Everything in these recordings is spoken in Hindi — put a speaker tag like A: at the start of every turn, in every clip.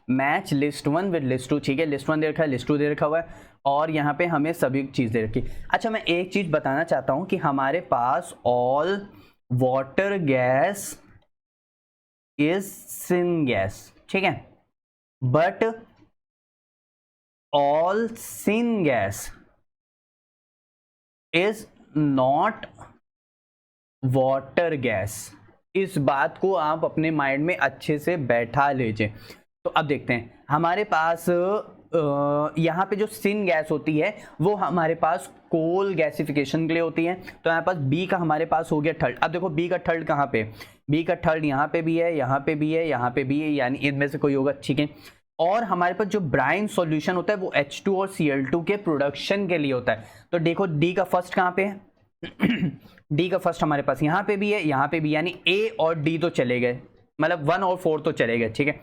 A: मैच लिस्ट 1 विद लिस्ट 2, ठीक है, लिस्ट 1 दे रखा है, लिस्ट 2 दे रखा हुआ है और यहाँ पे हमें सभी चीज़ दे रखी। अच्छा मैं एक चीज़ बताना चाहता हूँ कि हमारे पास all water gas is syngas, ठीक है, but all syngas is not water gas. इस बात को आप अपने माइंड में अच्छे से बैठा लीजिए। तो अब देखते हैं हमारे पास यहाँ पे जो सिन गैस होती है वो हमारे पास कोल गैसिफिकेशन के लिए होती है। तो यहाँ पास बी का हमारे पास हो गया थर्ड। अब देखो बी का थर्ड कहाँ पे, बी का थर्ड यहाँ पे भी है, यहाँ पे भी है, यहाँ पे भी है, यानी इनमें से कोई होगा, ठीक है। और हमारे पास जो ब्राइन सॉल्यूशन होता है वो H2 और Cl2 के प्रोडक्शन के लिए होता है। तो देखो डी का फर्स्ट कहाँ पे है डी का फर्स्ट हमारे पास यहाँ पे भी है, यहाँ पे भी, यानी ए और डी तो चले गए, मतलब 1 और 4 तो चले गए, ठीक है।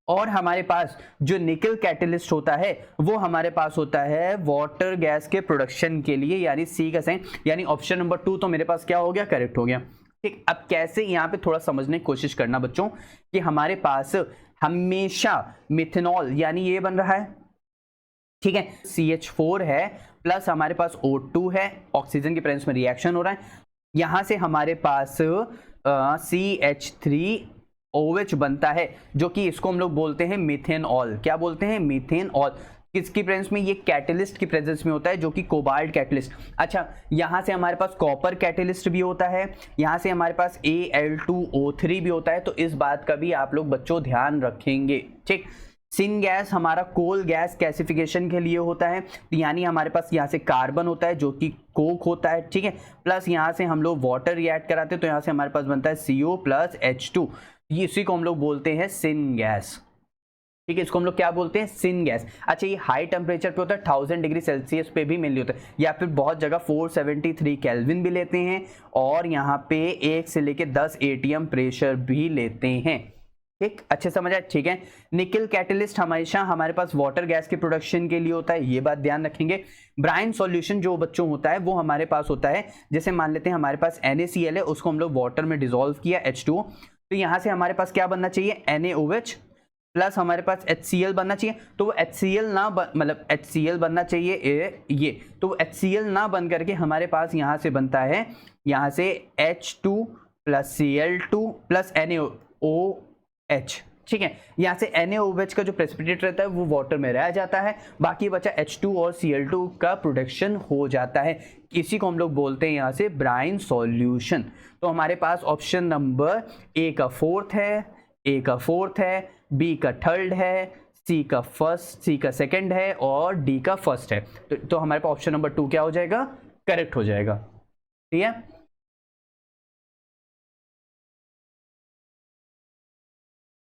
A: और हमारे पास जो निकल कैटलिस्ट होता है वो हमारे पास होता है वाटर गैस के प्रोडक्शन के लिए, यानी सी का सही, यानी ऑप्शन नंबर 2 तो मेरे पास क्या हो गया, करेक्ट हो गया, ठीक। अब कैसे, यहाँ पे थोड़ा समझने की कोशिश करना बच्चों कि हमारे पास हमेशा मिथेनॉल यानी ये बन रहा है, ठीक है, CH4 है प्लस हमारे पास O2 है, ऑक्सीजन की प्रेजेंस में रिएक्शन हो रहा है, यहां से हमारे पास CH3OH बनता है जो कि इसको हम लोग बोलते हैं मिथेनॉल। क्या बोलते हैं, मिथेनॉल। किसकी प्रेजेंस में, ये कैटलिस्ट की प्रेजेंस में होता है जो कि कोबाल्ट कैटलिस्ट। अच्छा यहां से हमारे पास कॉपर कैटलिस्ट भी होता है, यहां से हमारे पास Al2O3 भी होता है। तो इस बात का भी आप लोग बच्चों ध्यान रखेंगे, ठीक। सिन गैस हमारा कोल गैस गैसिफिकेशन के लिए होता है, यानी हमारे पास यहाँ से कार्बन होता है जो कि कोक होता है, ठीक है, प्लस यहाँ से हम लोग वाटर रिएक्ट कराते हैं तो यहाँ से हमारे पास बनता है CO प्लस H2, इसी को हम लोग बोलते हैं सिन गैस, ठीक है, इसको हम लोग क्या बोलते हैं, सिन गैस। अच्छा ये हाई टेम्परेचर पे होता है, 1000 डिग्री सेल्सियस पे भी मेनली होता है, या फिर बहुत जगह 473 केल्विन भी लेते हैं और यहाँ पे 1 से लेके 10 ATM प्रेशर भी लेते हैं, ठीक, अच्छे समझ आए, ठीक है। निकल कैटलिस्ट हमेशा हमारे पास वाटर गैस के प्रोडक्शन के लिए होता है, ये बात ध्यान रखेंगे। ब्राइन सॉल्यूशन जो बच्चों होता है वो हमारे पास होता है, जैसे मान लेते हैं हमारे पास NaCl है, उसको हम लोग वाटर में डिसॉल्व किया H2O, तो यहाँ से हमारे पास क्या बनना चाहिए, NaOH प्लस हमारे पास HCl बनना चाहिए। तो वो HCl ना मतलब HCl बनना चाहिए ये, तो वो HCl ना बन करके हमारे पास यहाँ से बनता है, यहाँ से H2 plus Cl2 plus NaOH, ठीक है। यहाँ से NaOH का जो प्रेसिपिटेट रहता है वो वाटर में रह जाता है, बाकी बचा H2 और Cl2 का प्रोडक्शन हो जाता है, इसी को हम लोग बोलते हैं यहाँ से ब्राइन सॉल्यूशन। तो हमारे पास ऑप्शन नंबर ए का फोर्थ है, ए का फोर्थ है, बी का थर्ड है, सी का फर्स्ट, सी का सेकंड है और डी का फर्स्ट है। तो हमारे पास ऑप्शन नंबर 2 क्या हो जाएगा, करेक्ट हो जाएगा, ठीक है।